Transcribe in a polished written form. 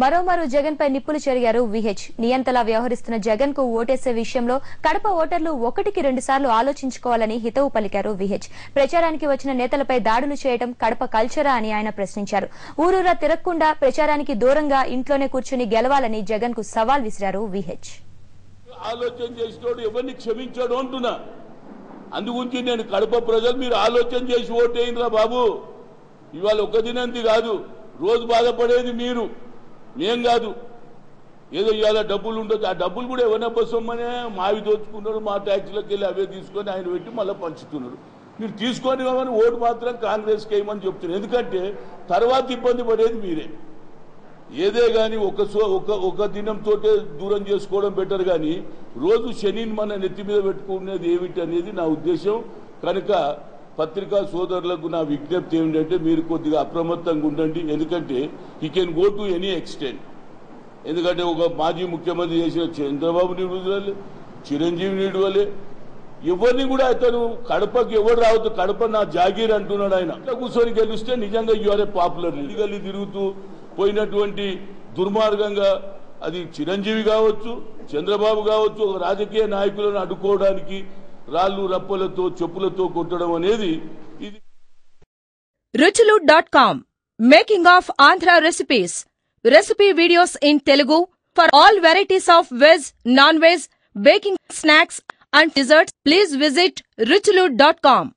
మరోమారు జగన్ పై నిప్పులు చెరిగారు విహెచ్. నియంతలా వ్యవహరిస్తున్న జగన్ కు ఓటేసే విషయంలో కడప ఓటర్లు ఒకటికి 2 సార్లు ఆలోచించుకోవాలని హితవు పలికారు విహెచ్. ప్రచారానికి వచ్చిన నేతలపై దాడులు చేయడం కడప కల్చరా అని ఆయన ప్రశ్నించారు. ఊరూరా తిరగకుండా ప్రచారానికి దూరంగా ఇంట్లోనే కూర్చుని గెలవాలని జగన్ కు సవాల్ విసిరారు విహెచ్. ఆలోచన చేసినోడు ఎవరిని క్షమించాడు అంటున్నా. అందుగురించి నేను కడప ప్రజలు మీరు ఆలోచన చేసి ఓటేయండిరా బాబు. ఇవాళ ఒక దినంది కాదు, రోజు బాధపడేది మీరు, మేం కాదు. ఏదో ఇవాళ డబ్బులు ఉండొచ్చు, ఆ డబ్బులు కూడా ఎవరైనా బసమ్మనే మావి దోచుకున్నారు, మా ట్యాక్సీలకు వెళ్ళి అవే తీసుకొని ఆయన పెట్టి మళ్ళీ పంచుతున్నారు. మీరు తీసుకొని కానీ ఓటు మాత్రం కాంగ్రెస్కి వేయమని చెప్తున్నారు. ఎందుకంటే తర్వాత ఇబ్బంది పడేది మీరే. ఏదే కానీ ఒక దినంతో దూరం చేసుకోవడం బెటర్, కానీ రోజు శనిని మన నెత్తి మీద పెట్టుకునేది ఏమిటి అనేది నా ఉద్దేశం. కనుక పత్రికా సోదరులకు నా విజ్ఞప్తి ఏమిటంటే మీరు కొద్దిగా అప్రమత్తంగా ఉండండి. ఎందుకంటే he can go to any extent. ఎందుకంటే ఒక మాజీ ముఖ్యమంత్రి చేసిన చంద్రబాబు విడుదలే, చిరంజీవి విడుదలే, ఎవరిని కూడా అతను కడపకి ఎవరు రావద్దు, కడప నా జాగీర్ అంటున్నాడు ఆయన. అట్లా కూర్చొని గెలిస్తే నిజంగా యూఆర్ఏ పాపులర్. ఇదిగల్లి తిరుగుతూ పోయినటువంటి దుర్మార్గంగా అది చిరంజీవి కావచ్చు, చంద్రబాబు కావచ్చు, ఒక రాజకీయ నాయకులను అడ్డుకోవడానికి రాళ్లు రప్పలతో చెప్పులతో కొట్టడం అనేది ఇది. ruchulu.com making of Andhra recipes. Recipe videos in Telugu for all varieties of veg, non veg, baking snacks and desserts. Please visit ruchulu.com.